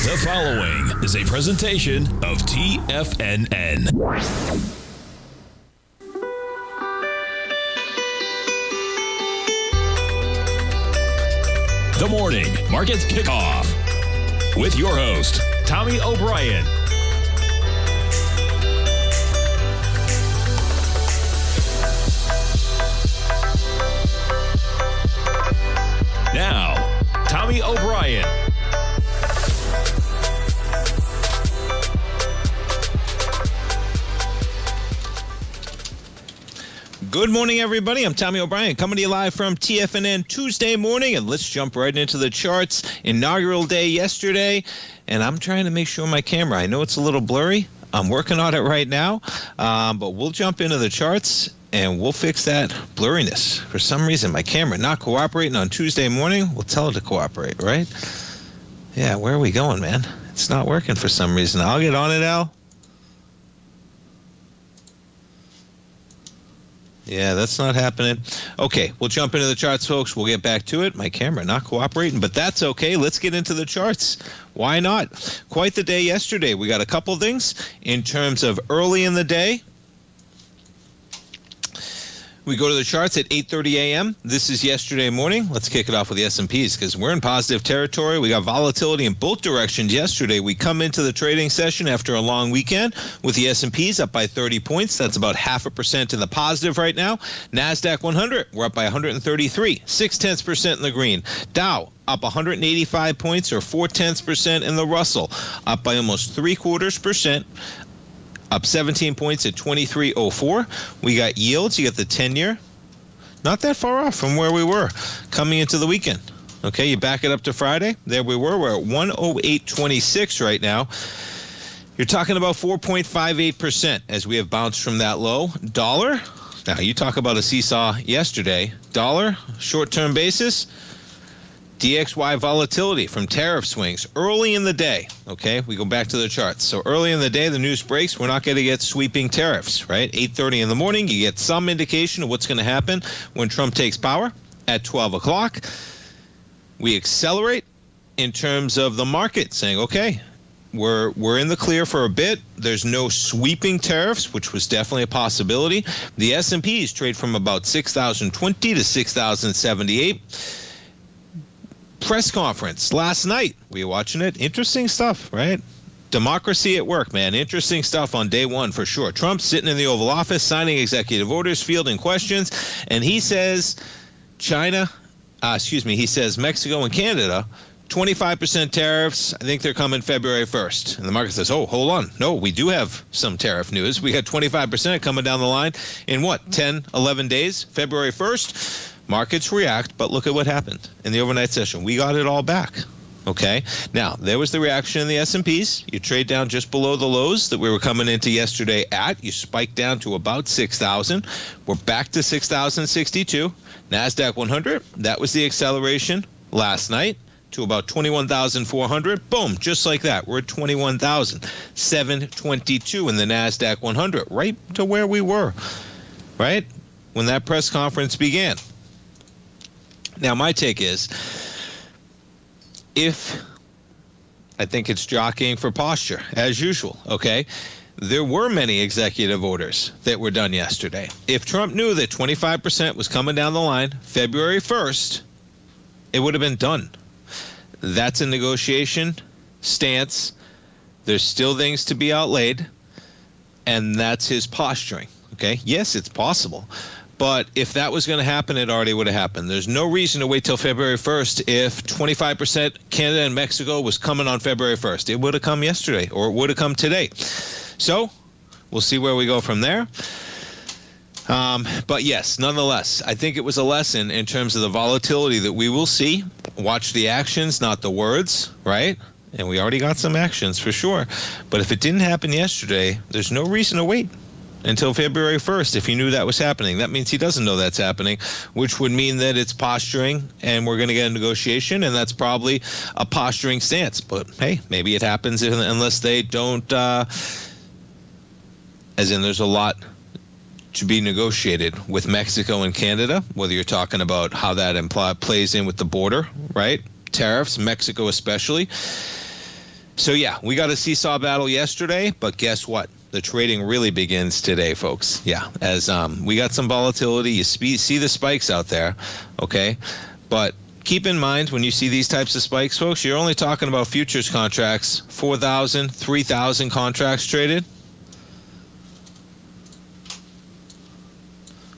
The following is a presentation of TFNN. The Morning Market Kickoff with your host, Tommy O'Brien. Now, Tommy O'Brien. Good morning, everybody. I'm Tommy O'Brien, coming to you live from TFNN Tuesday morning, and let's jump right into the charts. Inaugural day yesterday, and I'm trying to make sure my camera, I know it's a little blurry. I'm working on it right now, but we'll jump into the charts, and we'll fix that blurriness. For some reason, my camera not cooperating on Tuesday morning. We'll tell it to cooperate, right? Yeah, where are we going, man? It's not working for some reason. I'll get on it, Al. Yeah, that's not happening. Okay, we'll jump into the charts, folks. We'll get back to it. My camera not cooperating, but that's okay. Let's get into the charts. Why not? Quite the day yesterday. We got a couple things in terms of early in the day. We go to the charts at 8:30 a.m. This is yesterday morning. Let's kick it off with the S&Ps because we're in positive territory. We got volatility in both directions yesterday. We come into the trading session after a long weekend with the S&Ps up by 30 points. That's about 0.5% in the positive right now. NASDAQ 100, we're up by 133, 0.6% in the green. Dow up 185 points or 0.4% in the Russell, up by almost 0.75%. Up 17 points at 23.04. We got yields. You got the 10-year. Not that far off from where we were coming into the weekend. Okay, you back it up to Friday. There we were. We're at 108.26 right now. You're talking about 4.58% as we have bounced from that low. Dollar. Now, you talk about a seesaw yesterday. Dollar, short-term basis. DXY volatility from tariff swings early in the day. Okay, we go back to the charts. So early in the day, the news breaks. We're not going to get sweeping tariffs, right? 8:30 in the morning, you get some indication of what's going to happen when Trump takes power. At 12 o'clock, we accelerate in terms of the market, saying, okay, we're in the clear for a bit. There's no sweeping tariffs, which was definitely a possibility. The S&Ps trade from about 6,020 to 6,078. Press conference last night. We were watching it. Interesting stuff, right? Democracy at work, man. Interesting stuff on day one for sure. Trump sitting in the Oval Office, signing executive orders, fielding questions, and he says he says Mexico and Canada, 25% tariffs. I think they're coming February 1st. And the market says, oh, hold on. No, we do have some tariff news. We got 25% coming down the line in 10, 11 days, February 1st. Markets react, but look at what happened in the overnight session. We got it all back. Okay. Now, there was the reaction in the S&Ps. You trade down just below the lows that we were coming into yesterday at. You spike down to about 6,000. We're back to 6,062. NASDAQ 100, that was the acceleration last night to about 21,400. Boom, just like that. We're at 21,722 in the NASDAQ 100, right to where we were, right? When that press conference began. Now, my take is, I think it's jockeying for posture, as usual, okay? There were many executive orders that were done yesterday. If Trump knew that 25% was coming down the line February 1st, it would have been done. That's a negotiation stance. There's still things to be outlaid, and that's his posturing, okay? Yes, it's possible. But if that was going to happen, it already would have happened. There's no reason to wait till February 1st if 25% Canada and Mexico was coming on February 1st. It would have come yesterday, or it would have come today. So we'll see where we go from there. But yes, nonetheless, I think it was a lesson in terms of the volatility that we will see. Watch the actions, not the words, right? And we already got some actions for sure. But if it didn't happen yesterday, there's no reason to wait until February 1st if he knew that was happening. That means he doesn't know that's happening, which would mean that it's posturing and we're going to get a negotiation, and that's probably a posturing stance. But hey, maybe it happens unless they don't, as in there's a lot to be negotiated with Mexico and Canada, whether you're talking about how that plays in with the border, right? Tariffs, Mexico especially. So yeah, we got a seesaw battle yesterday, but guess what? The trading really begins today, folks. Yeah, as we got some volatility. You see the spikes out there, okay? But keep in mind when you see these types of spikes, folks, you're only talking about futures contracts, 4,000, 3,000 contracts traded.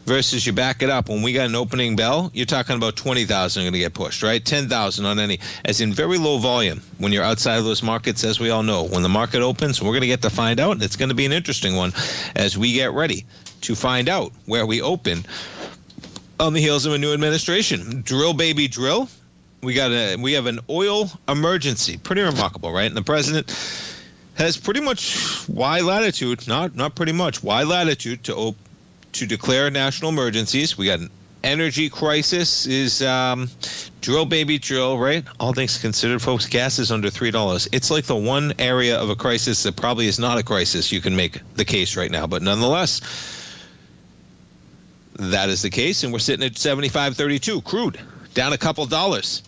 Versus you back it up, when we got an opening bell, you're talking about 20,000 are going to get pushed, right? 10,000 on any, as in very low volume when you're outside of those markets, as we all know. When the market opens, we're going to get to find out, and it's going to be an interesting one as we get ready to find out where we open on the heels of a new administration. Drill, baby, drill. We have an oil emergency. Pretty remarkable, right? And the president has pretty much wide latitude, not pretty much, wide latitude to declare national emergencies. We got an energy crisis. Is drill, baby, drill, right? All things considered, folks, gas is under $3. It's like the one area of a crisis that probably is not a crisis. You can make the case right now, but nonetheless, that is the case, and we're sitting at 75.32 crude, down a couple dollars.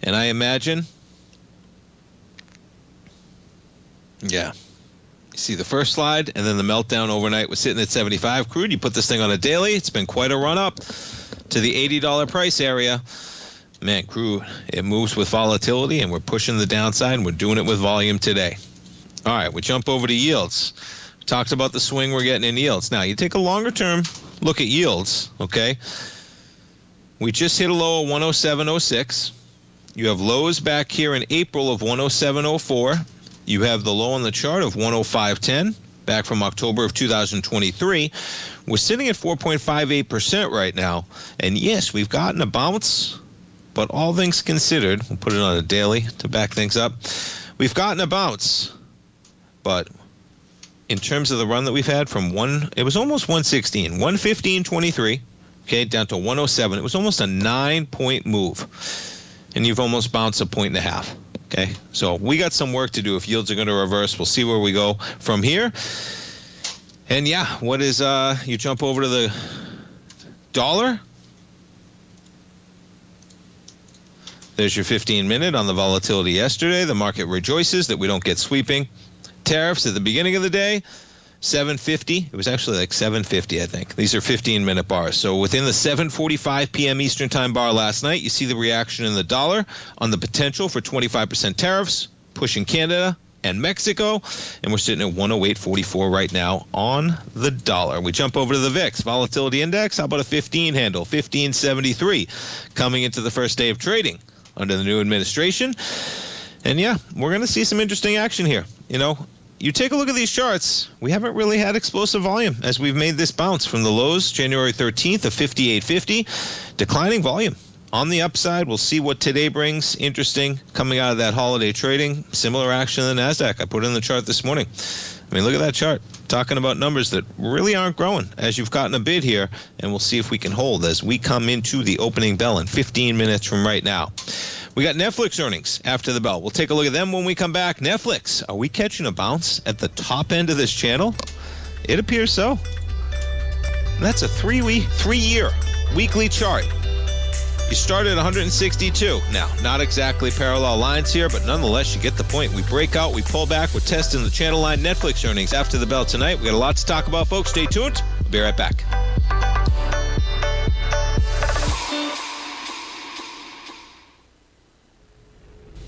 And I imagine, yeah. See the first slide, and then the meltdown overnight was sitting at 75 crude. You put this thing on a daily, it's been quite a run up to the $80 price area. Man, crude, it moves with volatility, and we're pushing the downside, and we're doing it with volume today. All right, we jump over to yields. We talked about the swing we're getting in yields. Now, you take a longer term look at yields, okay? We just hit a low of 107.06. You have lows back here in April of 107.04. You have the low on the chart of 105.10 back from October of 2023. We're sitting at 4.58% right now. And yes, we've gotten a bounce, but all things considered, we'll put it on a daily to back things up. We've gotten a bounce, but in terms of the run that we've had from it was almost 116, 115.23, okay, down to 107. It was almost a 9-point move. And you've almost bounced a point and a half. Okay, so we got some work to do. If yields are going to reverse, we'll see where we go from here. And yeah, what is you jump over to the dollar. There's your 15-minute on the volatility yesterday. The market rejoices that we don't get sweeping tariffs at the beginning of the day. 750. It was actually like 750, I think. These are 15-minute bars. So within the 7:45 p.m. Eastern Time bar last night, you see the reaction in the dollar on the potential for 25% tariffs, pushing Canada and Mexico, and we're sitting at 108.44 right now on the dollar. We jump over to the VIX Volatility Index. How about a 15 handle? 1573 coming into the first day of trading under the new administration. And yeah, we're going to see some interesting action here. You know, you take a look at these charts, we haven't really had explosive volume as we've made this bounce from the lows January 13th of 58.50, declining volume. On the upside, we'll see what today brings. Interesting coming out of that holiday trading. Similar action in the NASDAQ. I put it in the chart this morning. I mean, look at that chart. Talking about numbers that really aren't growing as you've gotten a bid here, and we'll see if we can hold as we come into the opening bell in 15 minutes from right now. We got Netflix earnings after the bell. We'll take a look at them when we come back. Netflix, are we catching a bounce at the top end of this channel? It appears so. That's a three-year weekly chart. You start at 162. Now, not exactly parallel lines here, but nonetheless, you get the point. We break out, we pull back, we're testing the channel line Netflix earnings after the bell tonight. We got a lot to talk about, folks. Stay tuned. We'll be right back.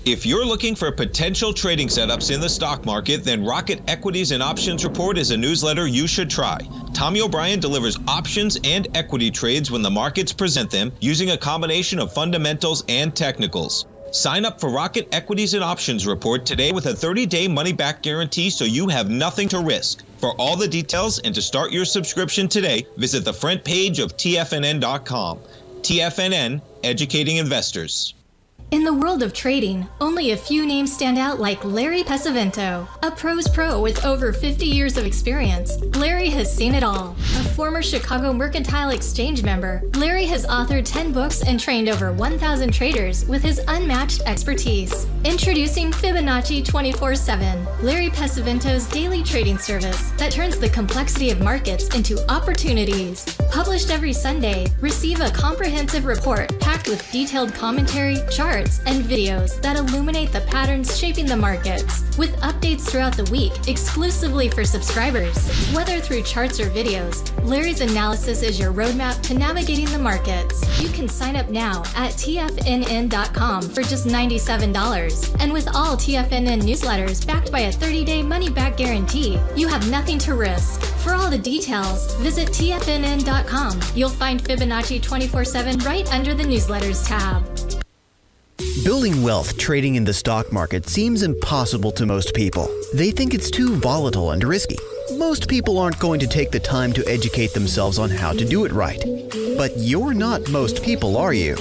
If you're looking for potential trading setups in the stock market, then Rocket Equities and Options Report is a newsletter you should try. Tommy O'Brien delivers options and equity trades when the markets present them using a combination of fundamentals and technicals. Sign up for Rocket Equities and Options Report today with a 30-day money-back guarantee so you have nothing to risk. For all the details and to start your subscription today, visit the front page of TFNN.com. TFNN, educating investors. In the world of trading, only a few names stand out like Larry Pesavento, a pro's pro with over 50 years of experience. Larry has seen it all. A former Chicago Mercantile Exchange member, Larry has authored 10 books and trained over 1,000 traders with his unmatched expertise. Introducing Fibonacci 24/7, Larry Pesavento's daily trading service that turns the complexity of markets into opportunities. Published every Sunday, receive a comprehensive report packed with detailed commentary, charts, charts, and videos that illuminate the patterns shaping the markets, with updates throughout the week exclusively for subscribers. Whether through charts or videos, Larry's analysis is your roadmap to navigating the markets. You can sign up now at TFNN.com for just $97. And with all TFNN newsletters backed by a 30-day money-back guarantee, you have nothing to risk. For all the details, visit TFNN.com. You'll find Fibonacci 24/7 right under the newsletters tab. Building wealth trading in the stock market seems impossible to most people. They think it's too volatile and risky. Most people aren't going to take the time to educate themselves on how to do it right. But you're not most people, are you?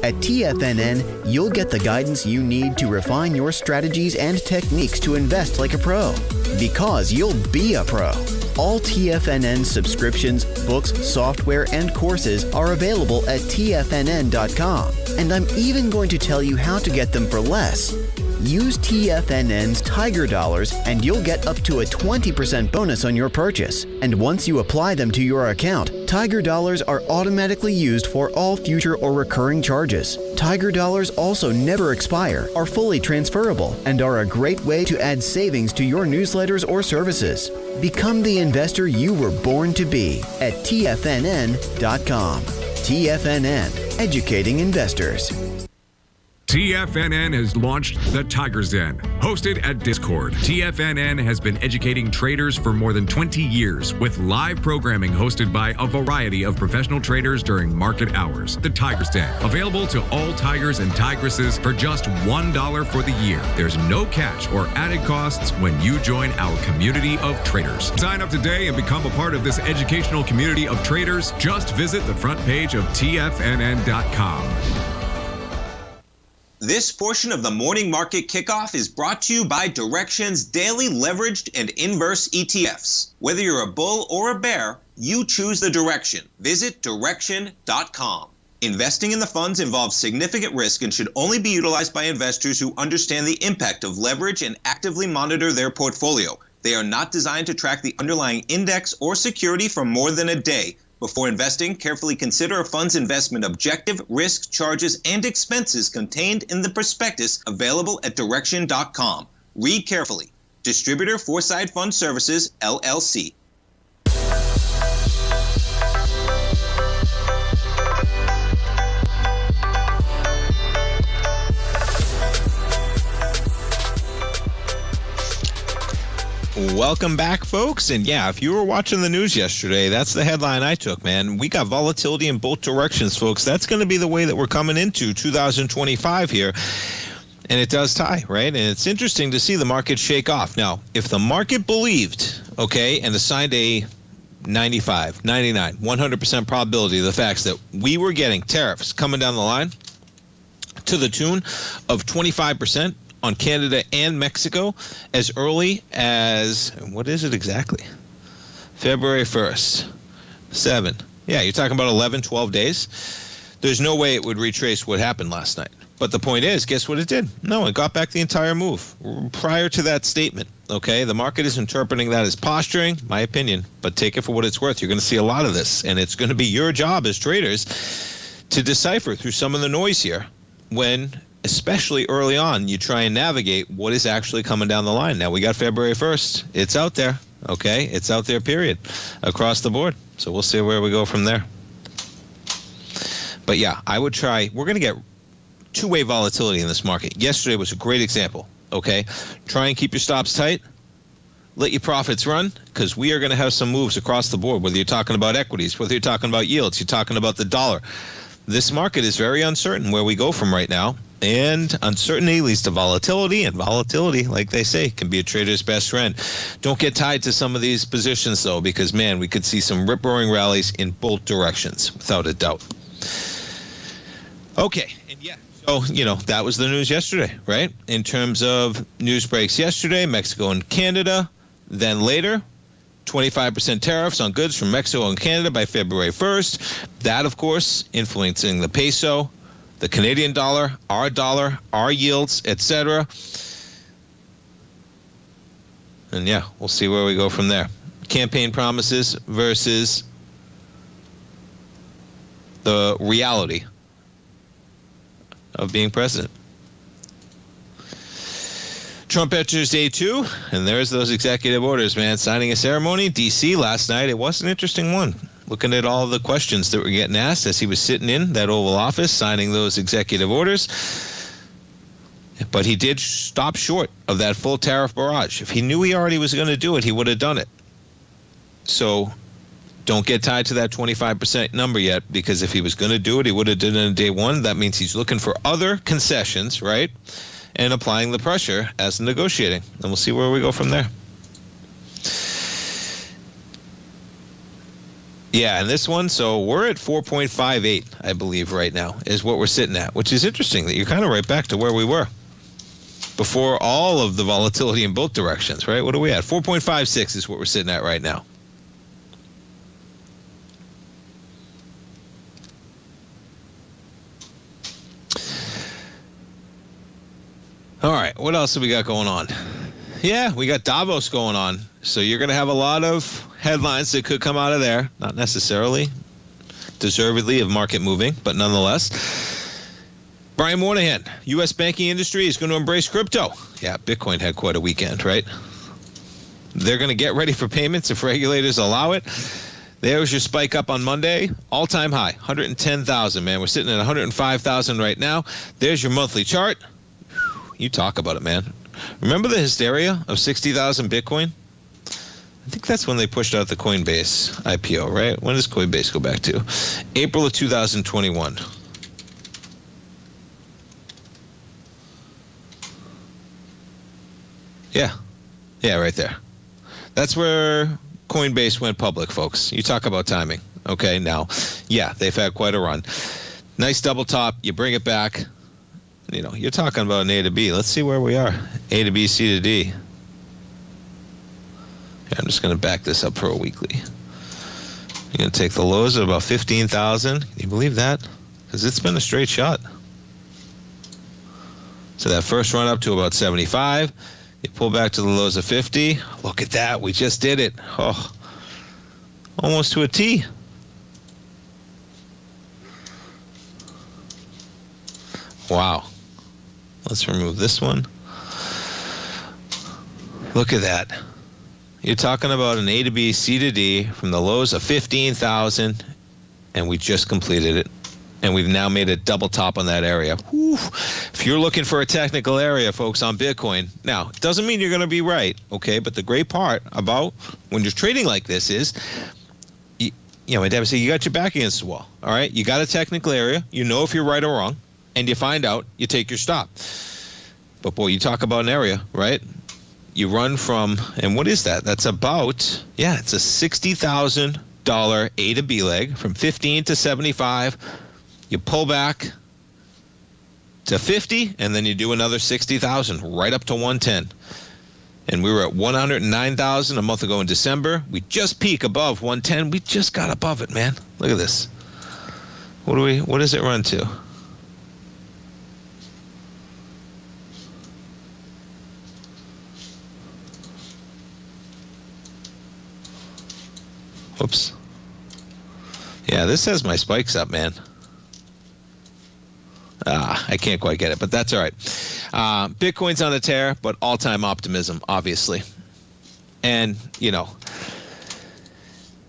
At TFNN, you'll get the guidance you need to refine your strategies and techniques to invest like a pro. Because you'll be a pro. All TFNN subscriptions, books, software, and courses are available at TFNN.com. And I'm even going to tell you how to get them for less. Use TFNN's Tiger Dollars and you'll get up to a 20% bonus on your purchase. And once you apply them to your account, Tiger Dollars are automatically used for all future or recurring charges. Tiger Dollars also never expire, are fully transferable, and are a great way to add savings to your newsletters or services. Become the investor you were born to be at TFNN.com. TFNN, educating investors. TFNN has launched the Tiger's Den. Hosted at Discord, TFNN has been educating traders for more than 20 years with live programming hosted by a variety of professional traders during market hours. The Tiger's Den, available to all tigers and tigresses for just $1 for the year. There's no catch or added costs when you join our community of traders. Sign up today and become a part of this educational community of traders. Just visit the front page of TFNN.com. This portion of the Morning Market Kickoff is brought to you by Direxion's daily leveraged and inverse ETFs. Whether you're a bull or a bear, you choose the direction. Visit Direxion.com. Investing in the funds involves significant risk and should only be utilized by investors who understand the impact of leverage and actively monitor their portfolio. They are not designed to track the underlying index or security for more than a day. Before investing, carefully consider a fund's investment objective, risk, charges, and expenses contained in the prospectus available at Direxion.com. Read carefully. Distributor Foreside Fund Services, LLC. Welcome back, folks. And yeah, if you were watching the news yesterday, that's the headline I took, man. We got volatility in both directions, folks. That's going to be the way that we're coming into 2025 here. And it does tie, right? And it's interesting to see the market shake off. Now, if the market believed, okay, and assigned a 95, 99, 100% probability of the facts that we were getting tariffs coming down the line to the tune of 25%, on Canada and Mexico as early as, what is it exactly? February 1st. 7. Yeah, you're talking about 11, 12 days. There's no way it would retrace what happened last night. But the point is, guess what it did? No, it got back the entire move prior to that statement. Okay, the market is interpreting that as posturing, my opinion, but take it for what it's worth. You're going to see a lot of this, and it's going to be your job as traders to decipher through some of the noise here when, especially early on, you try and navigate what is actually coming down the line. Now, we got February 1st. It's out there, okay? It's out there, period, across the board. So we'll see where we go from there. But yeah, I would try. We're going to get two-way volatility in this market. Yesterday was a great example, okay? Try and keep your stops tight. Let your profits run, because we are going to have some moves across the board, whether you're talking about equities, whether you're talking about yields, you're talking about the dollar. This market is very uncertain where we go from right now. And uncertainty leads to volatility, and volatility, like they say, can be a trader's best friend. Don't get tied to some of these positions, though, because, man, we could see some rip-roaring rallies in both directions, without a doubt. Okay, and yeah, so, that was the news yesterday, right? In terms of news breaks yesterday, Mexico and Canada. Then later, 25% tariffs on goods from Mexico and Canada by February 1st. That, of course, influencing the peso, the Canadian dollar, our yields, etc. And yeah, we'll see where we go from there. Campaign promises versus the reality of being president. Trump enters day 2, and there's those executive orders, man. Signing a ceremony, D.C. last night. It was an interesting one. Looking at all the questions that were getting asked as he was sitting in that Oval Office, signing those executive orders. But he did stop short of that full tariff barrage. If he knew he already was going to do it, he would have done it. So don't get tied to that 25% number yet, because if he was going to do it, he would have done it on day 1. That means he's looking for other concessions, right? And applying the pressure as negotiating. And we'll see where we go from there. Yeah, and this one, so we're at 4.58, I believe, right now, is what we're sitting at, which is interesting that you're kind of right back to where we were before all of the volatility in both directions, right? What are we at? 4.56 is what we're sitting at right now. All right, what else have we got going on? Yeah, we got Davos going on. So you're going to have a lot of headlines that could come out of there. Not necessarily deservedly of market moving, but nonetheless. Brian Moynihan, U.S. banking industry is going to embrace crypto. Yeah, Bitcoin had quite a weekend, right? They're going to get ready for payments if regulators allow it. There's your spike up on Monday. All-time high, 110,000, man. We're sitting at 105,000 right now. There's your monthly chart. You talk about it, man. Remember the hysteria of 60,000 Bitcoin? I think that's when they pushed out the Coinbase IPO, right? When does Coinbase go back to? April of 2021. Yeah, right there. That's where Coinbase went public, folks. You talk about timing. Okay, now, yeah, they've had quite a run. Nice double top. You bring it back. You know, you're talking about an A to B. Let's see where we are. A to B, C to D. Yeah, I'm just going to back this up for a weekly. You're going to take the lows at about 15,000. Can you believe that? Because it's been a straight shot. So that first run up to about 75. You pull back to the lows of 50. Look at that. We just did it. Oh, almost to a T. Wow. Let's remove this one. Look at that. You're talking about an A to B, C to D from the lows of 15,000, and we just completed it. And we've now made a double top on that area. Whew. If you're looking for a technical area, folks, on Bitcoin, now, it doesn't mean you're going to be right, okay? But the great part about when you're trading like this is, you know, my dad would say, you got your back against the wall, all right? You got a technical area. You know if you're right or wrong. And you find out, you take your stop. But boy, you talk about an area, right? You run from, and what is that? That's about, yeah, it's a $60,000 A to B leg from 15 to 75. You pull back to 50, and then you do another 60,000 right up to 110. And we were at 109,000 a month ago in December. We just peak above 110. We just got above it, man. Look at this. What does it run to? Whoops. Yeah, this has my spikes up, man. I can't quite get it, but that's all right. Bitcoin's on a tear, but all-time optimism, obviously. And, you know,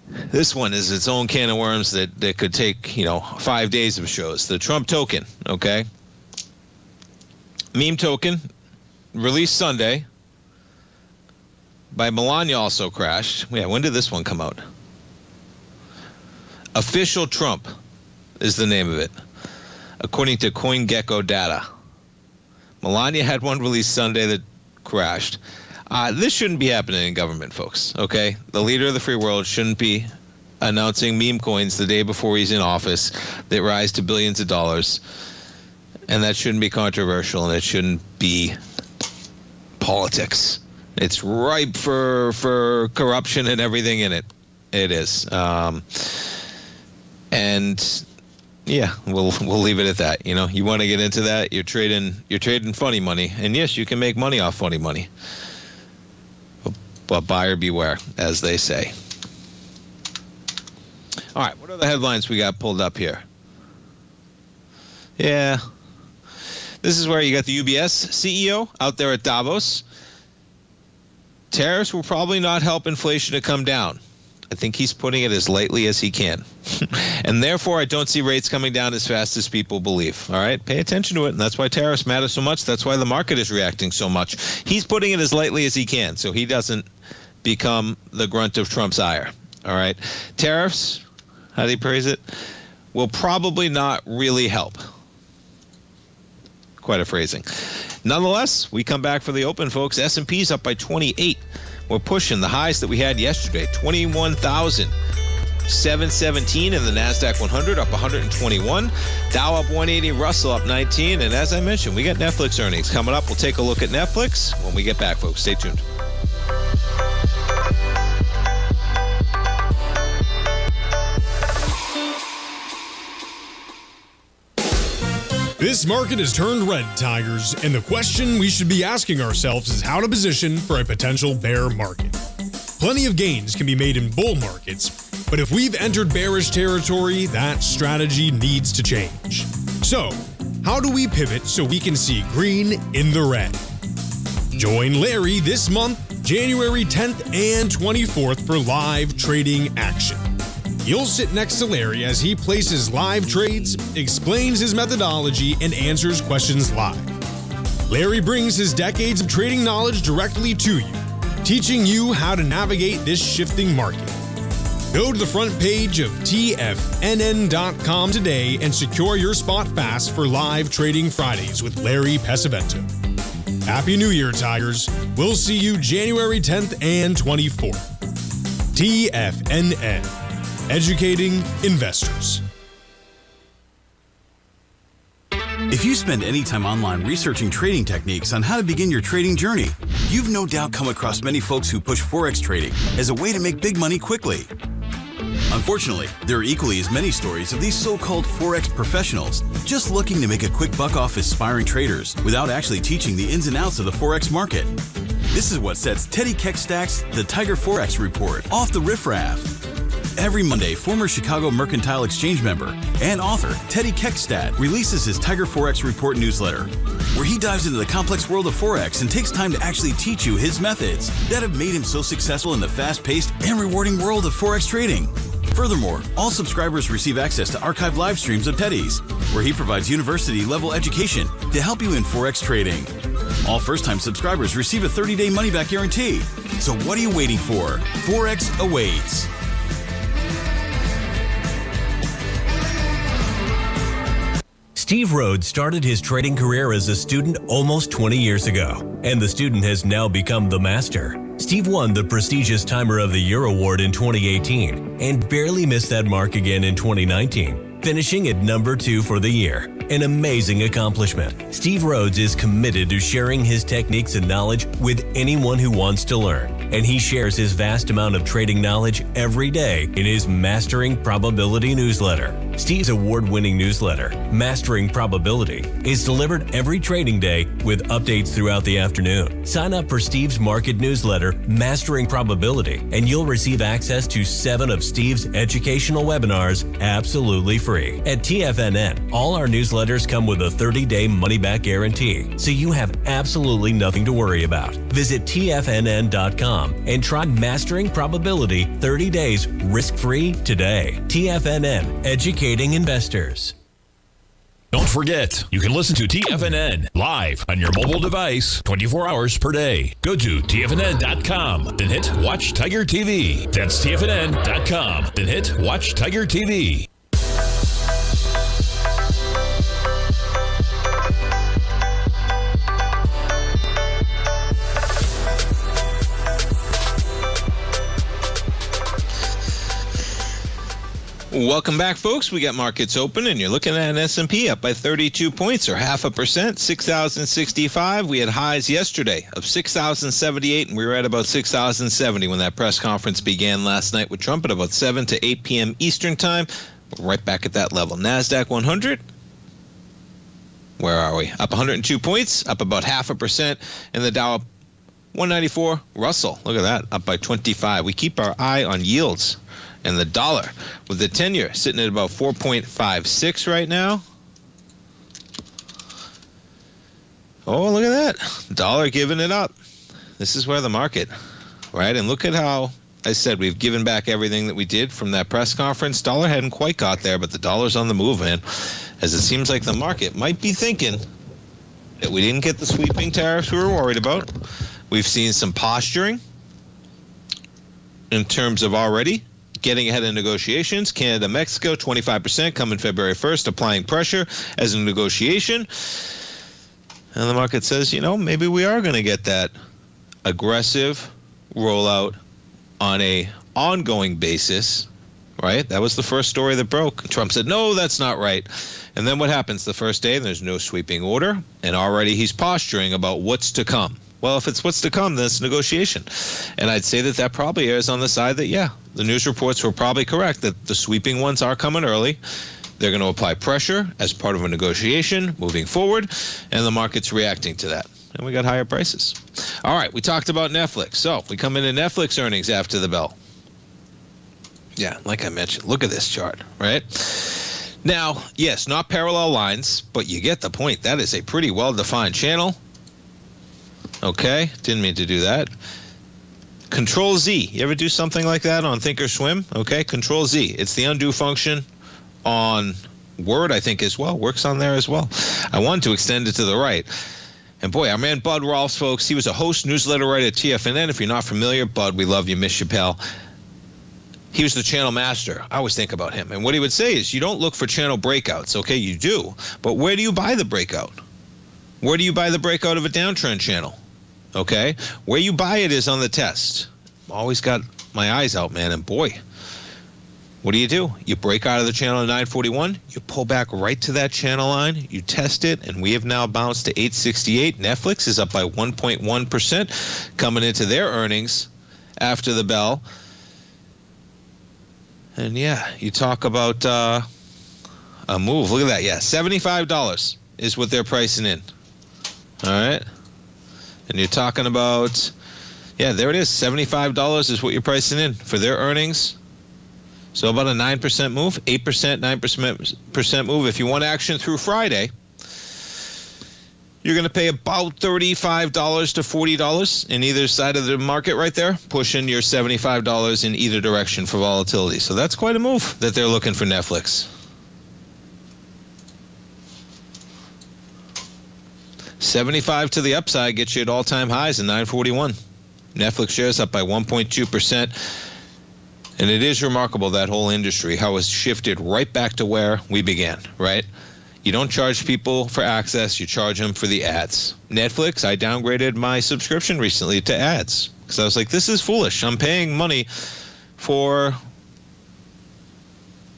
this one is its own can of worms that could take, 5 days of shows. The Trump token, okay? Meme token, released Sunday. By Melania also crashed. Yeah, when did this one come out? Official Trump is the name of it, according to CoinGecko data. Melania had one released Sunday that crashed. This shouldn't be happening in government, folks, okay? The leader of the free world shouldn't be announcing meme coins the day before he's in office that rise to billions of dollars. And that shouldn't be controversial, and it shouldn't be politics. It's ripe for corruption and everything in it. It is. And yeah, we'll leave it at that. You want to get into that, you're trading funny money. And yes, you can make money off funny money. But buyer beware, as they say. All right, what are the headlines we got pulled up here? Yeah. This is where you got the UBS CEO out there at Davos. Tariffs will probably not help inflation to come down. I think he's putting it as lightly as he can. And therefore, I don't see rates coming down as fast as people believe. All right? Pay attention to it. And that's why tariffs matter so much. That's why the market is reacting so much. He's putting it as lightly as he can so he doesn't become the grunt of Trump's ire. All right? Tariffs, how do you praise it, will probably not really help. Quite a phrasing. Nonetheless, we come back for the open, folks. S&P's up by 28. We're pushing the highs that we had yesterday, 21,717 in the NASDAQ 100, up 121. Dow up 180, Russell up 19. And as I mentioned, we got Netflix earnings coming up. We'll take a look at Netflix when we get back, folks. Stay tuned. This market has turned red, Tigers, and the question we should be asking ourselves is how to position for a potential bear market. Plenty of gains can be made in bull markets, but if we've entered bearish territory, that strategy needs to change. So, how do we pivot so we can see green in the red? Join Larry this month, January 10th and 24th for live trading action. You'll sit next to Larry as he places live trades, explains his methodology, and answers questions live. Larry brings his decades of trading knowledge directly to you, teaching you how to navigate this shifting market. Go to the front page of TFNN.com today and secure your spot fast for live trading Fridays with Larry Pesavento. Happy New Year, Tigers. We'll see you January 10th and 24th. TFNN. Educating investors. If you spend any time online researching trading techniques on how to begin your trading journey, you've no doubt come across many folks who push Forex trading as a way to make big money quickly. Unfortunately, there are equally as many stories of these so-called Forex professionals just looking to make a quick buck off aspiring traders without actually teaching the ins and outs of the Forex market. This is what sets Teddy Keckstack's The Tiger Forex Report off the riffraff. Every Monday, former Chicago Mercantile Exchange member and author Teddy Keckstack releases his Tiger Forex Report newsletter, where he dives into the complex world of Forex and takes time to actually teach you his methods that have made him so successful in the fast-paced and rewarding world of Forex trading. Furthermore, all subscribers receive access to archived live streams of Teddy's, where he provides university-level education to help you in Forex trading. All first-time subscribers receive a 30-day money-back guarantee. So what are you waiting for? Forex awaits. Steve Rhodes started his trading career as a student almost 20 years ago, and the student has now become the master. Steve won the prestigious Timer of the Year award in 2018 and barely missed that mark again in 2019, finishing at number 2 for the year. An amazing accomplishment. Steve Rhodes is committed to sharing his techniques and knowledge with anyone who wants to learn, and he shares his vast amount of trading knowledge every day in his Mastering Probability newsletter. Steve's award-winning newsletter, Mastering Probability, is delivered every trading day with updates throughout the afternoon. Sign up for Steve's market newsletter, Mastering Probability, and you'll receive access to 7 of Steve's educational webinars absolutely free. At TFNN, all our newsletters come with a 30-day money-back guarantee, so you have absolutely nothing to worry about. Visit TFNN.com and try Mastering Probability 30 days risk-free today. TFNN, educating investors. Don't forget, you can listen to TFNN live on your mobile device 24 hours per day. Go to TFNN.com, then hit Watch Tiger TV. That's TFNN.com, then hit Watch Tiger TV. Welcome back, folks. We got markets open, and you're looking at an S&P up by 32 points, or 0.5%, 6,065. We had highs yesterday of 6,078, and we were at about 6,070 when that press conference began last night with Trump at about 7 to 8 p.m. Eastern Time. We're right back at that level. NASDAQ 100, where are we? Up 102 points, up about 0.5%, and the Dow up 194. Russell, look at that, up by 25. We keep our eye on yields. And the dollar, with the 10-year sitting at about 4.56 right now. Oh, look at that. Dollar giving it up. This is where the market, right? And look at how I said we've given back everything that we did from that press conference. Dollar hadn't quite got there, but the dollar's on the move, man. As it seems like the market might be thinking that we didn't get the sweeping tariffs we were worried about. We've seen some posturing in terms of already getting ahead of negotiations. Canada, Mexico, 25% coming February 1st, applying pressure as a negotiation. And the market says, maybe we are going to get that aggressive rollout on a ongoing basis, right? That was the first story that broke. Trump said, no, that's not right. And then what happens the first day? There's no sweeping order, and already he's posturing about what's to come. Well, if it's what's to come, then it's negotiation. And I'd say that probably errs on the side that, yeah, the news reports were probably correct, that the sweeping ones are coming early. They're going to apply pressure as part of a negotiation moving forward, and the market's reacting to that. And we got higher prices. All right, we talked about Netflix. So we come into Netflix earnings after the bell. Yeah, like I mentioned, look at this chart, right? Now, yes, not parallel lines, but you get the point. That is a pretty well-defined channel. Okay, didn't mean to do that. Control Z. You ever do something like that on Thinkorswim? Okay, Control Z. It's the undo function on Word, I think, as well. Works on there as well. I wanted to extend it to the right. And boy, our man Bud Rolfs, folks, he was a host, newsletter writer at TFNN. If you're not familiar, Bud, we love you, miss you, pal. He was the channel master. I always think about him. And what he would say is, you don't look for channel breakouts. Okay, you do. But where do you buy the breakout? Where do you buy the breakout of a downtrend channel? Okay? Where you buy it is on the test. Always got my eyes out, man. And boy, what do? You break out of the channel at 941. You pull back right to that channel line. You test it, and we have now bounced to 868. Netflix is up by 1.1% coming into their earnings after the bell. And yeah, you talk about a move. Look at that. Yeah, $75 is what they're pricing in. All right. And you're talking about, yeah, there it is. $75 is what you're pricing in for their earnings. So about a 9% move, 8%, 9% move. If you want action through Friday, you're going to pay about $35 to $40 in either side of the market right there, pushing your $75 in either direction for volatility. So that's quite a move that they're looking for Netflix. 75 to the upside gets you at all-time highs in 941. Netflix shares up by 1.2%. And it is remarkable, that whole industry, how it's shifted right back to where we began, right? You don't charge people for access, you charge them for the ads. Netflix, I downgraded my subscription recently to ads because I was like, this is foolish. I'm paying money for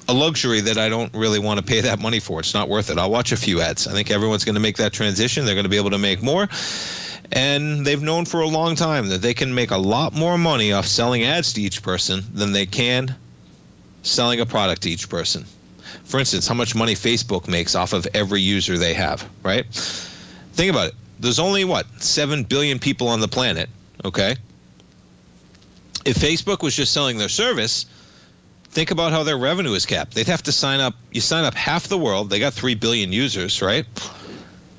a luxury that I don't really want to pay that money for. It's not worth it. I'll watch a few ads. I think everyone's going to make that transition. They're going to be able to make more. And they've known for a long time that they can make a lot more money off selling ads to each person than they can selling a product to each person. For instance, how much money Facebook makes off of every user they have, right? Think about it. There's only, 7 billion people on the planet, okay? If Facebook was just selling their service, think about how their revenue is capped. They'd have to sign up. You sign up half the world. They got 3 billion users, right?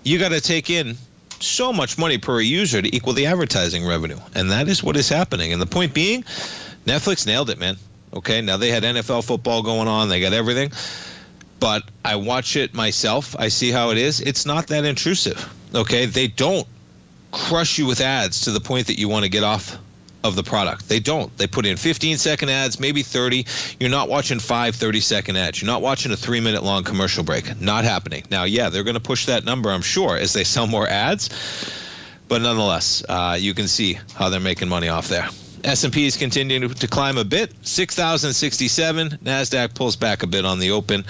You got to take in so much money per user to equal the advertising revenue. And that is what is happening. And the point being, Netflix nailed it, man. Okay, now they had NFL football going on. They got everything. But I watch it myself. I see how it is. It's not that intrusive. Okay, they don't crush you with ads to the point that you want to get off of the product. They don't. They put in 15-second ads, maybe 30. You're not watching 5 30-second ads. You're not watching a 3-minute long commercial break. Not happening. Now, yeah, they're going to push that number, I'm sure, as they sell more ads. But nonetheless, you can see how they're making money off there. S&P is continuing to climb a bit, 6,067. NASDAQ pulls back a bit on the open.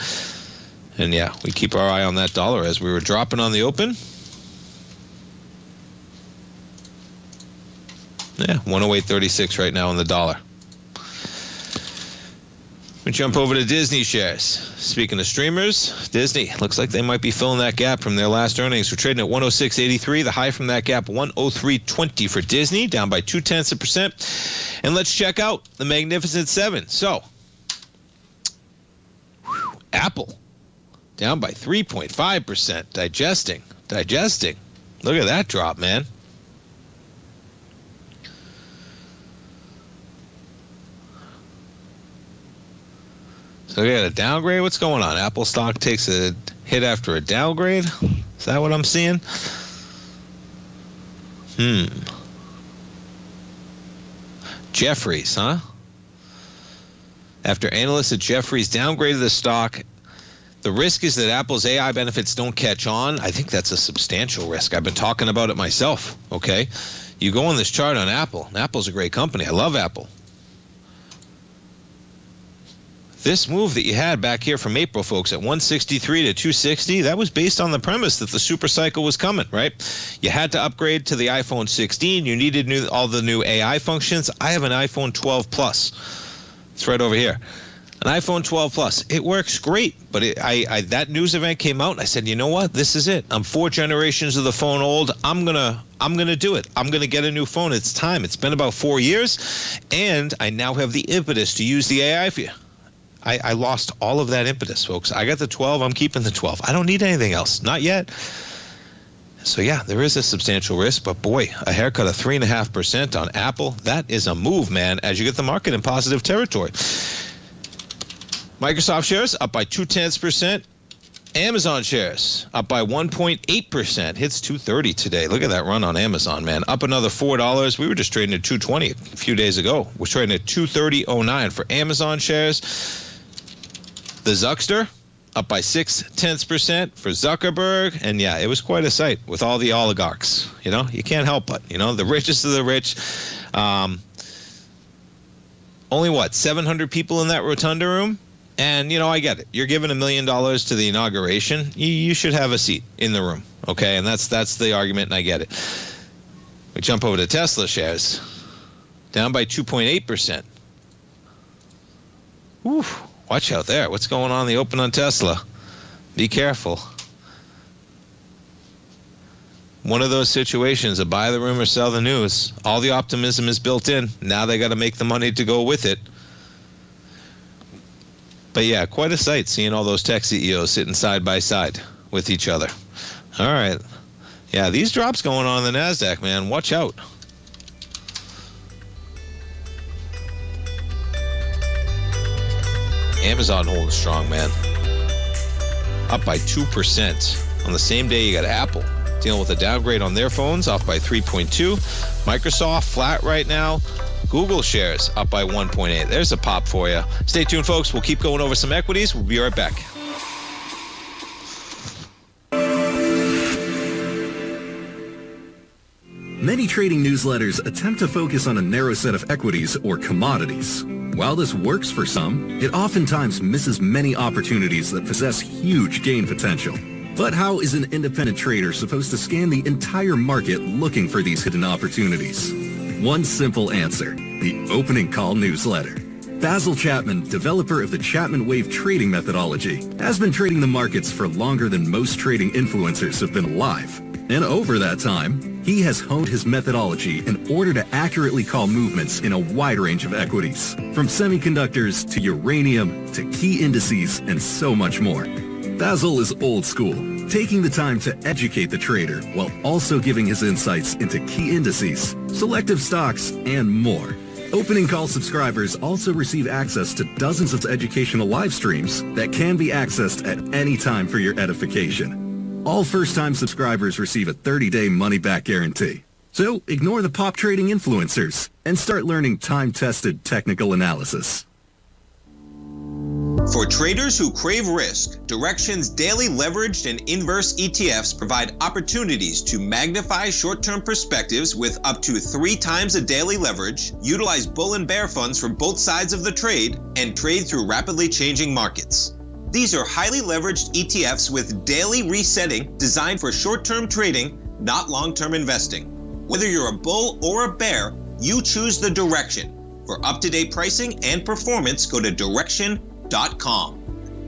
And yeah, we keep our eye on that dollar as we were dropping on the open. Yeah, 108.36 right now on the dollar. We jump over to Disney shares. Speaking of streamers, Disney looks like they might be filling that gap from their last earnings. We're trading at 106.83. The high from that gap, 103.20 for Disney, down by 0.2%. And let's check out the Magnificent Seven. So, Apple down by 3.5%. Digesting. Look at that drop, man. So we got a downgrade. What's going on? Apple stock takes a hit after a downgrade. Is that what I'm seeing? Jefferies, huh? After analysts at Jefferies downgraded the stock, the risk is that Apple's AI benefits don't catch on. I think that's a substantial risk. I've been talking about it myself, okay? You go on this chart on Apple. Apple's a great company. I love Apple. This move that you had back here from April, folks, at 163 to 260, that was based on the premise that the super cycle was coming, right? You had to upgrade to the iPhone 16. You needed all the new AI functions. I have an iPhone 12 Plus. It's right over here. An iPhone 12 Plus. It works great, but that news event came out, and I said, you know what? This is it. I'm 4 generations of the phone old. I'm gonna do it. I'm gonna get a new phone. It's time. It's been about 4 years, and I now have the impetus to use the AI for you. I lost all of that impetus, folks. I got the 12. I'm keeping the 12. I don't need anything else. Not yet. So, yeah, there is a substantial risk. But, boy, a haircut of 3.5% on Apple, that is a move, man, as you get the market in positive territory. Microsoft shares up by 0.2%. Amazon shares up by 1.8%. Hits 230 today. Look at that run on Amazon, man. Up another $4. We were just trading at 220 a few days ago. We're trading at 230.09 for Amazon shares. The Zuckster up by 0.6% for Zuckerberg. And yeah, it was quite a sight with all the oligarchs. You know, you can't help but, the richest of the rich. Only 700 people in that rotunda room? And, I get it. You're giving $1 million to the inauguration. You should have a seat in the room, okay? And that's the argument, and I get it. We jump over to Tesla shares, down by 2.8%. Oof, watch out there. What's going on in the open on Tesla? Be careful. One of those situations, a buy the rumor, sell the news. All the optimism is built in. Now they got to make the money to go with it. But yeah, quite a sight seeing all those tech CEOs sitting side by side with each other. All right. Yeah, these drops going on in the NASDAQ, man. Watch out. Amazon holding strong, man. Up by 2%. On the same day, you got Apple dealing with a downgrade on their phones, off by 3.2. Microsoft flat right now. Google shares up by 1.8. There's a pop for you. Stay tuned, folks. We'll keep going over some equities. We'll be right back. Many trading newsletters attempt to focus on a narrow set of equities or commodities. While this works for some, it oftentimes misses many opportunities that possess huge gain potential. But how is an independent trader supposed to scan the entire market looking for these hidden opportunities? One simple answer, the opening call newsletter. Basil Chapman, developer of the Chapman Wave trading methodology, has been trading the markets for longer than most trading influencers have been alive. And over that time, he has honed his methodology in order to accurately call movements in a wide range of equities, from semiconductors to uranium to key indices and so much more. Basil is old school, taking the time to educate the trader while also giving his insights into key indices, selective stocks, and more. Opening call subscribers also receive access to dozens of educational live streams that can be accessed at any time for your edification. All first-time subscribers receive a 30-day money-back guarantee. So ignore the pop trading influencers and start learning time-tested technical analysis. For traders who crave risk, Direxion's daily leveraged and inverse ETFs provide opportunities to magnify short-term perspectives with up to 3 times a daily leverage, utilize bull and bear funds from both sides of the trade, and trade through rapidly changing markets. These are highly leveraged ETFs with daily resetting designed for short-term trading, not long-term investing. Whether you're a bull or a bear, you choose the Direxion. For up-to-date pricing and performance, go to Direxion.com.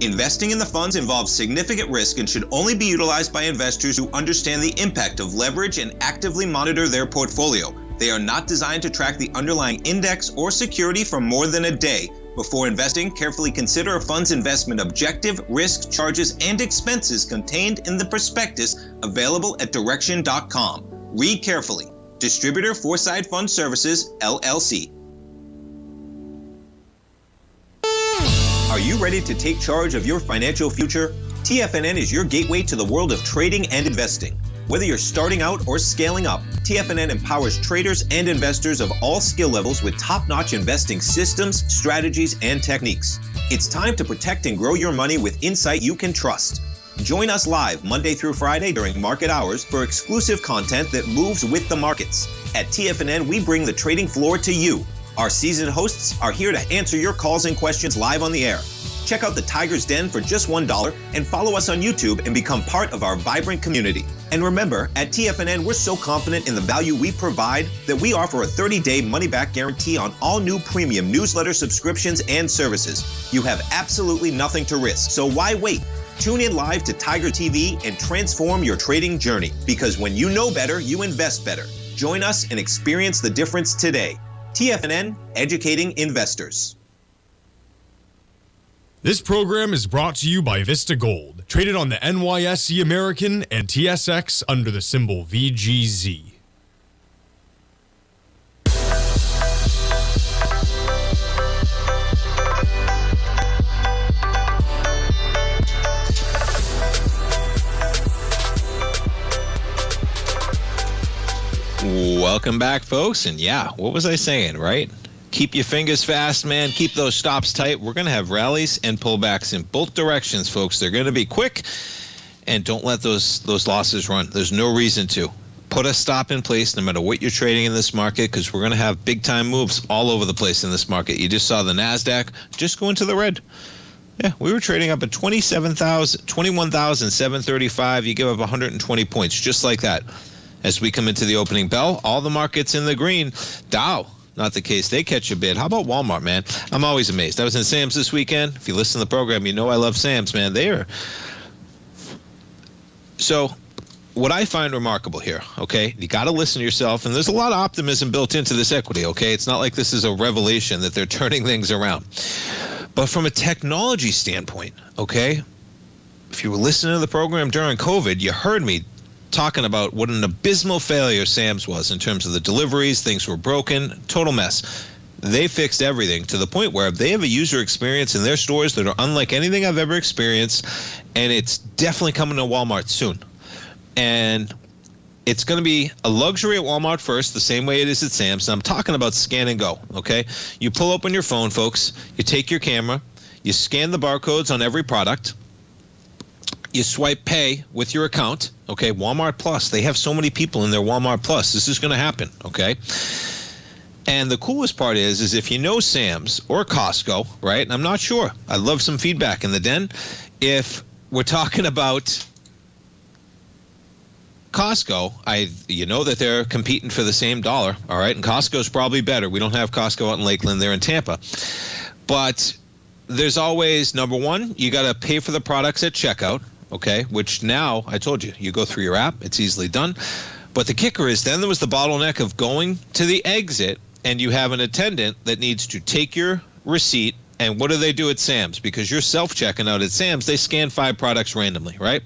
Investing in the funds involves significant risk and should only be utilized by investors who understand the impact of leverage and actively monitor their portfolio. They are not designed to track the underlying index or security for more than a day. Before investing, carefully consider a fund's investment objective, risk, charges, and expenses contained in the prospectus available at Direxion.com. Read carefully. Distributor Foreside Fund Services, LLC. Are you ready to take charge of your financial future? TFNN is your gateway to the world of trading and investing. Whether you're starting out or scaling up, TFNN empowers traders and investors of all skill levels with top-notch investing systems, strategies, and techniques. It's time to protect and grow your money with insight you can trust. Join us live Monday through Friday during market hours for exclusive content that moves with the markets. At TFNN, we bring the trading floor to you. Our seasoned hosts are here to answer your calls and questions live on the air. Check out the Tiger's Den for just $1 and follow us on YouTube and become part of our vibrant community. And remember, at TFNN, we're so confident in the value we provide that we offer a 30-day money-back guarantee on all new premium newsletter subscriptions and services. You have absolutely nothing to risk, so why wait? Tune in live to Tiger TV and transform your trading journey, because when you know better, you invest better. Join us and experience the difference today. TFNN, educating investors. This program is brought to you by Vista Gold, traded on the NYSE American and TSX under the symbol VGZ. Welcome back, folks. And yeah, what was I saying, right? Keep your fingers fast, man. Keep those stops tight. We're going to have rallies and pullbacks in both directions, folks. They're going to be quick, and don't let those losses run. There's no reason to. Put a stop in place no matter what you're trading in this market, because we're going to have big-time moves all over the place in this market. You just saw the NASDAQ just go into the red. Yeah, we were trading up at 21,735. You give up 120 points, just like that. As we come into the opening bell, all the markets in the green. Dow, not the case. They catch a bid. How about Walmart, man? I'm always amazed. I was in Sam's this weekend. If you listen to the program, you know I love Sam's, man. They are. So what I find remarkable here, okay, you got to listen to yourself, and there's a lot of optimism built into this equity, okay? It's not like this is a revelation that they're turning things around. But from a technology standpoint, okay, if you were listening to the program during COVID, you heard me talking about what an abysmal failure Sam's was in terms of the deliveries. Things were broken, total mess. They fixed everything to the point where they have a user experience in their stores that are unlike anything I've ever experienced, and it's definitely coming to Walmart soon. And it's going to be a luxury at Walmart first, the same way it is at Sam's. And I'm talking about scan and go, okay? You pull open your phone, folks. You take your camera. You scan the barcodes on every product. You swipe pay with your account, okay? Walmart Plus, they have so many people in their Walmart Plus. This is going to happen, okay? And the coolest part is if you know Sam's or Costco, right? And I'm not sure. I'd love some feedback in the den. If we're talking about Costco, you know that they're competing for the same dollar, all right? And Costco's probably better. We don't have Costco out in Lakeland. They're in Tampa. But there's always, number one, you got to pay for the products at checkout. Okay, which now, I told you, you go through your app, it's easily done. But the kicker is then there was the bottleneck of going to the exit, and you have an attendant that needs to take your receipt. And what do they do at Sam's? Because you're self-checking out at Sam's, they scan 5 products randomly, right?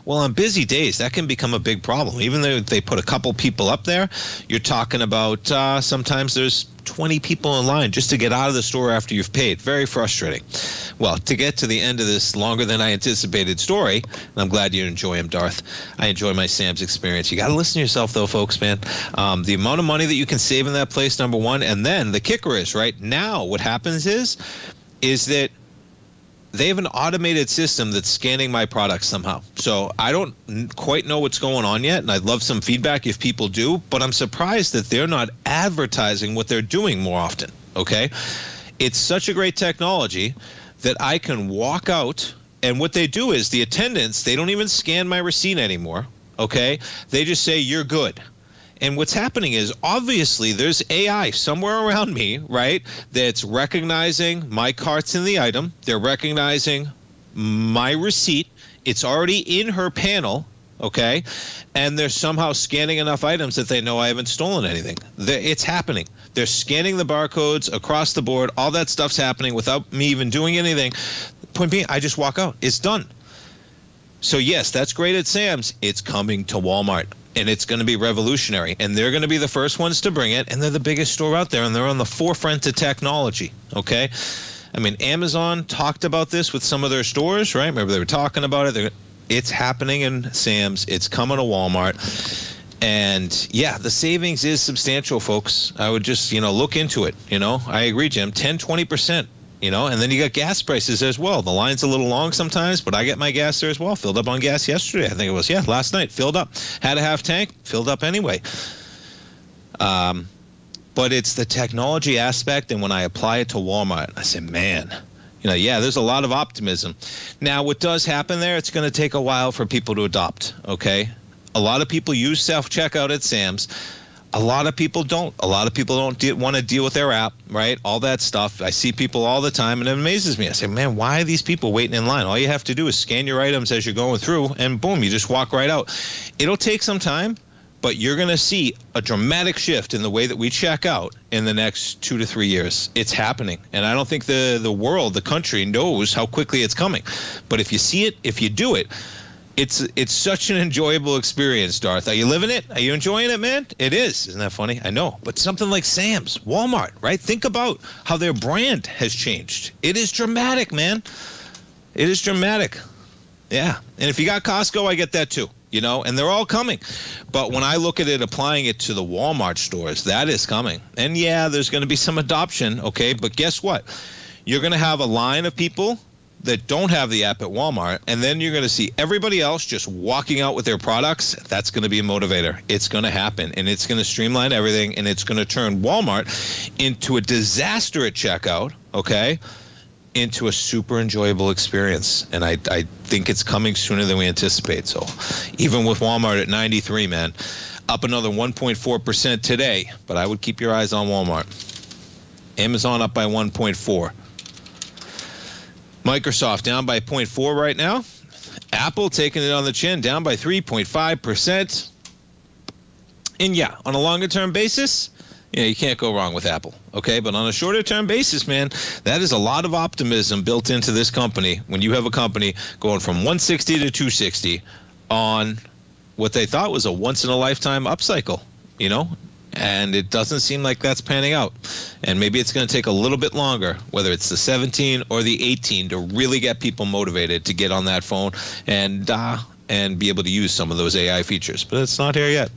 Well, on busy days, that can become a big problem. Even though they put a couple people up there, you're talking about sometimes there's 20 people in line just to get out of the store after you've paid. Very frustrating. Well, to get to the end of this longer than I anticipated story, and I'm glad you enjoy them, Darth. I enjoy my Sam's experience. You got to listen to yourself, though, folks, man. The amount of money that you can save in that place, number one, and then the kicker is, right, now what happens is that they have an automated system that's scanning my products somehow. So I don't quite know what's going on yet, and I'd love some feedback if people do, but I'm surprised that they're not advertising what they're doing more often, okay? It's such a great technology that I can walk out, and what they do is the attendants, they don't even scan my receipt anymore, okay? They just say, you're good. And what's happening is, obviously, there's AI somewhere around me, right, that's recognizing my cart's in the item. They're recognizing my receipt. It's already in her panel, okay? And they're somehow scanning enough items that they know I haven't stolen anything. It's happening. They're scanning the barcodes across the board. All that stuff's happening without me even doing anything. Point being, I just walk out. It's done. So yes, that's great at Sam's. It's coming to Walmart, and it's going to be revolutionary, and they're going to be the first ones to bring it, and they're the biggest store out there, and they're on the forefront of technology, okay? I mean, Amazon talked about this with some of their stores, right? Remember, they were talking about it. It's happening in Sam's. It's coming to Walmart. And, yeah, the savings is substantial, folks. I would just, look into it, I agree, Jim, 10, 20%. And then you got gas prices as well. The line's a little long sometimes, but I get my gas there as well. Filled up on gas yesterday. I think it was, last night. Filled up. Had a half tank. Filled up anyway. But it's the technology aspect, and when I apply it to Walmart, I say, man, there's a lot of optimism. Now, what does happen there, it's going to take a while for people to adopt, okay? A lot of people use self-checkout at Sam's. A lot of people don't. A lot of people don't want to deal with their app, right? All that stuff. I see people all the time, and it amazes me. I say, man, why are these people waiting in line? All you have to do is scan your items as you're going through, and boom, you just walk right out. It'll take some time, but you're going to see a dramatic shift in the way that we check out in the next 2 to 3 years. It's happening, and I don't think the world, the country, knows how quickly it's coming. But if you see it, if you do it, it's such an enjoyable experience, Darth. Are you living it? Are you enjoying it, man? It is. Isn't that funny? I know. But something like Sam's, Walmart, right? Think about how their brand has changed. It is dramatic, man. It is dramatic. Yeah. And if you got Costco, I get that too, and they're all coming. But when I look at it, applying it to the Walmart stores, that is coming. And yeah, there's going to be some adoption, okay? But guess what? You're going to have a line of people that don't have the app at Walmart, and then you're going to see everybody else just walking out with their products. That's going to be a motivator. It's going to happen, and it's going to streamline everything, and it's going to turn Walmart into a disaster at checkout, okay, into a super enjoyable experience. And I think it's coming sooner than we anticipate. So even with Walmart at 93, man, up another 1.4% today, but I would keep your eyes on Walmart. Amazon up by 1.4. Microsoft down by 0.4 right now. Apple taking it on the chin, down by 3.5%. And yeah, on a longer term basis, you can't go wrong with Apple, okay? But on a shorter term basis, man, that is a lot of optimism built into this company when you have a company going from 160 to 260 on what they thought was a once in a lifetime upcycle, and it doesn't seem like that's panning out. And maybe it's going to take a little bit longer, whether it's the 17 or the 18, to really get people motivated to get on that phone and be able to use some of those AI features. But it's not here yet.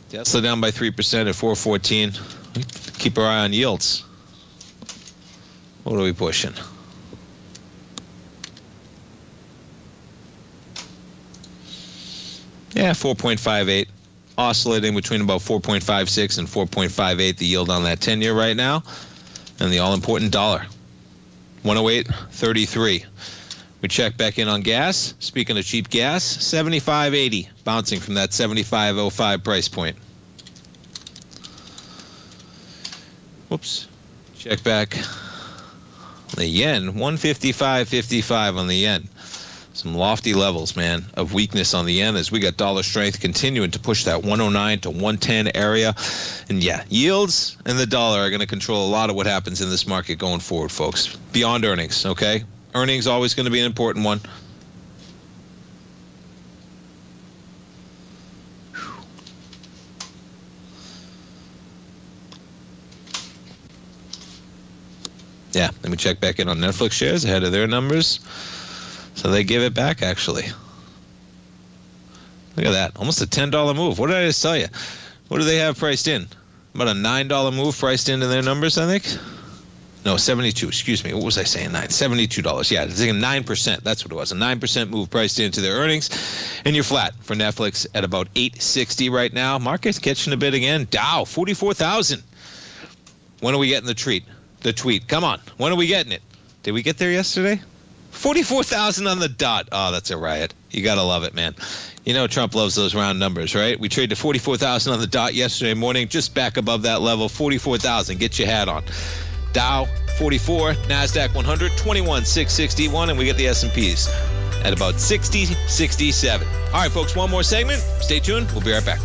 Tesla down by 3% at 414. Keep our eye on yields. What are we pushing? Yeah, 4.58. Oscillating between about 4.56 and 4.58, the yield on that 10-year right now. And the all-important dollar, 108.33. We check back in on gas. Speaking of cheap gas, 75.80, bouncing from that 75.05 price point. Whoops. Check back. The yen, 155.55 on the yen. Some lofty levels, man, of weakness on the yen as we got dollar strength continuing to push that 109 to 110 area. And yeah, yields and the dollar are going to control a lot of what happens in this market going forward, folks. Beyond earnings, okay? Earnings always going to be an important one. Yeah, let me check back in on Netflix shares ahead of their numbers. So they give it back, actually. Look at that. Almost a $10 move. What did I just tell you? What do they have priced in? About a $9 move priced into their numbers, I think? No, 72. Excuse me. What was I saying? $72. Yeah, it's like a 9%. That's what it was. A 9% move priced into their earnings. And you're flat for Netflix at about $860 right now. Market's catching a bit again. Dow, 44,000. When are we getting the tweet? Come on. When are we getting it? Did we get there yesterday? 44,000 on the dot. Oh, that's a riot. You got to love it, man. Trump loves those round numbers, right? We traded 44,000 on the dot yesterday morning, just back above that level, 44,000. Get your hat on. Dow, 44. NASDAQ 100, 21,661, and we get the S&Ps at about 60.67. All right, folks, one more segment. Stay tuned. We'll be right back.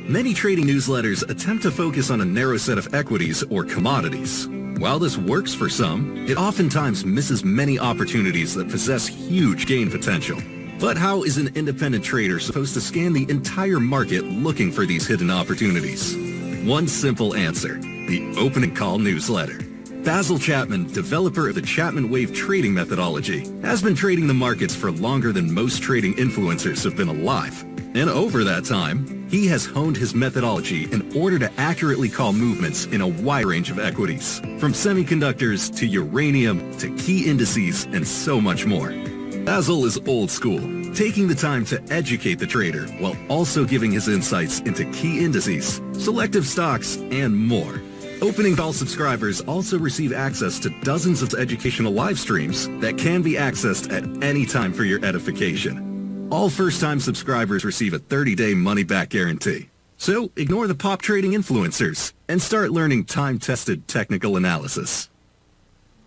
Many trading newsletters attempt to focus on a narrow set of equities or commodities. While this works for some, it oftentimes misses many opportunities that possess huge gain potential. But how is an independent trader supposed to scan the entire market looking for these hidden opportunities? One simple answer: the opening call newsletter. Basil Chapman, developer of the Chapman Wave trading methodology, has been trading the markets for longer than most trading influencers have been alive. And over that time, he has honed his methodology in order to accurately call movements in a wide range of equities, from semiconductors to uranium to key indices and so much more. Basil is old school, taking the time to educate the trader while also giving his insights into key indices, selective stocks, and more. Opening call subscribers also receive access to dozens of educational live streams that can be accessed at any time for your edification. All first-time subscribers receive a 30-day money-back guarantee. So ignore the pop trading influencers and start learning time-tested technical analysis.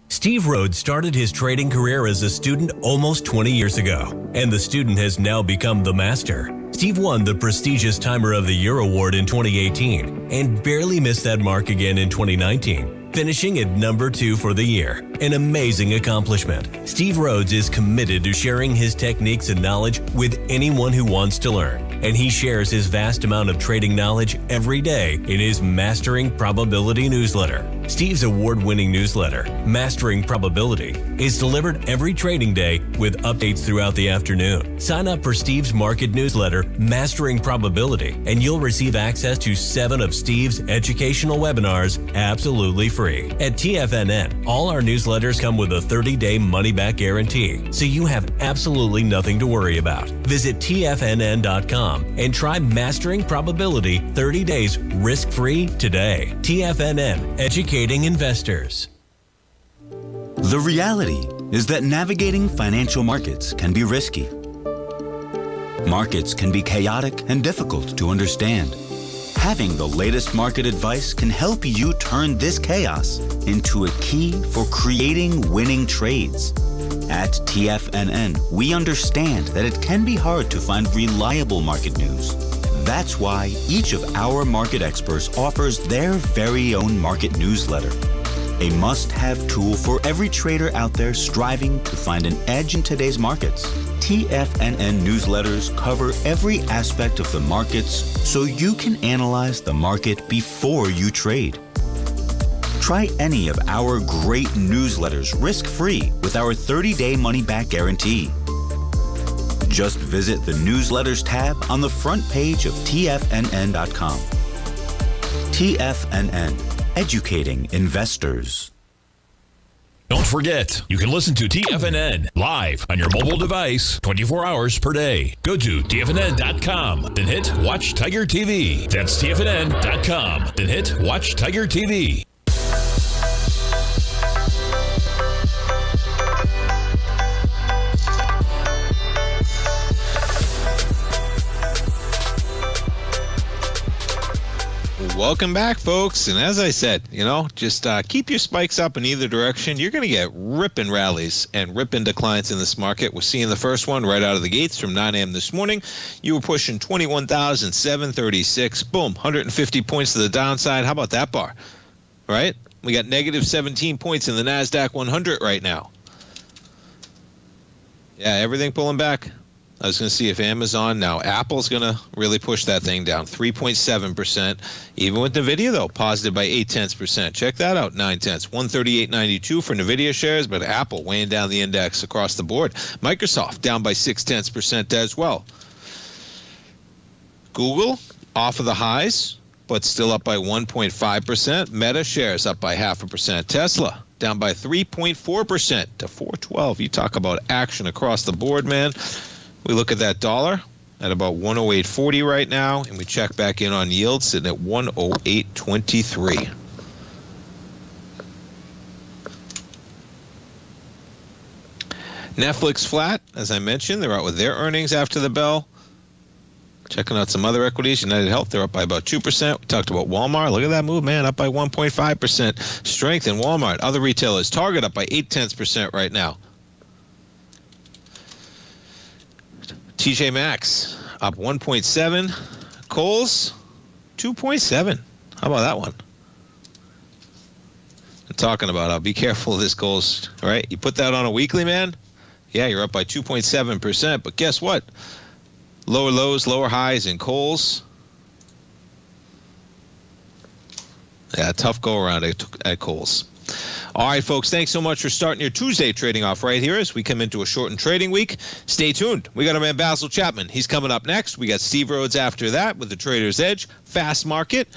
Steve Rhodes started his trading career as a student almost 20 years ago, and the student has now become the master. Steve won the prestigious Timer of the Year award in 2018 and barely missed that mark again in 2019, finishing at number 2 for the year. An amazing accomplishment. Steve Rhodes is committed to sharing his techniques and knowledge with anyone who wants to learn, and he shares his vast amount of trading knowledge every day in his Mastering Probability newsletter. Steve's award-winning newsletter, Mastering Probability, is delivered every trading day with updates throughout the afternoon. Sign up for Steve's market newsletter, Mastering Probability, and you'll receive access to 7 of Steve's educational webinars absolutely free. At TFNN, all our newsletters come with a 30-day money-back guarantee, so you have absolutely nothing to worry about. Visit TFNN.com and try Mastering Probability 30 days risk-free today. TFNN, educating investors. The reality is that navigating financial markets can be risky. Markets can be chaotic and difficult to understand. Having the latest market advice can help you turn this chaos into a key for creating winning trades. At TFNN, we understand that it can be hard to find reliable market news. That's why each of our market experts offers their very own market newsletter, a must-have tool for every trader out there striving to find an edge in today's markets. TFNN newsletters cover every aspect of the markets so you can analyze the market before you trade. Try any of our great newsletters risk-free with our 30-day money-back guarantee. Just visit the Newsletters tab on the front page of TFNN.com. TFNN, educating investors. Don't forget, you can listen to TFNN live on your mobile device 24 hours per day. Go to TFNN.com, then hit Watch Tiger TV. That's TFNN.com, then hit Watch Tiger TV. Welcome back, folks. And as I said, just keep your spikes up in either direction. You're going to get ripping rallies and ripping declines in this market. We're seeing the first one right out of the gates from 9 a.m. this morning. You were pushing 21,736. Boom, 150 points to the downside. How about that bar? Right? We got negative 17 points in the NASDAQ 100 right now. Yeah, everything pulling back. I was going to see if Amazon, now Apple's going to really push that thing down, 3.7%. Even with NVIDIA, though, positive by 0.8%. Check that out, 0.9, 138.92 for NVIDIA shares, but Apple weighing down the index across the board. Microsoft down by 0.6% as well. Google off of the highs, but still up by 1.5%. Meta shares up by 0.5%. Tesla down by 3.4% to 412. You talk about action across the board, man. We look at that dollar at about 108.40 right now, and we check back in on yield sitting at 108.23. Netflix flat, as I mentioned. They're out with their earnings after the bell. Checking out some other equities. United Health, they're up by about 2%. We talked about Walmart. Look at that move, man, up by 1.5%. Strength in Walmart. Other retailers, Target up by 0.8% right now. TJ Maxx up 1.7. Kohl's 2.7. How about that one? I'm talking about, be careful of this Kohl's, right? You put that on a weekly, man. Yeah, you're up by 2.7%. But guess what? Lower lows, lower highs in Kohl's. Yeah, tough go around at Kohl's. All right, folks, thanks so much for starting your Tuesday trading off right here as we come into a shortened trading week. Stay tuned. We got our man Basil Chapman. He's coming up next. We got Steve Rhodes after that with the Trader's Edge. Fast Market.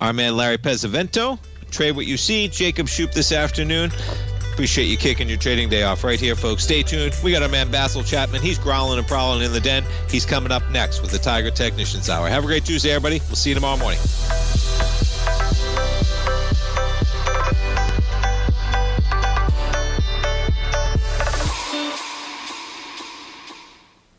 Our man Larry Pesavento. Trade what you see. Jacob Shoup this afternoon. Appreciate you kicking your trading day off right here, folks. Stay tuned. We got our man Basil Chapman. He's growling and prowling in the den. He's coming up next with the Tiger Technicians Hour. Have a great Tuesday, everybody. We'll see you tomorrow morning.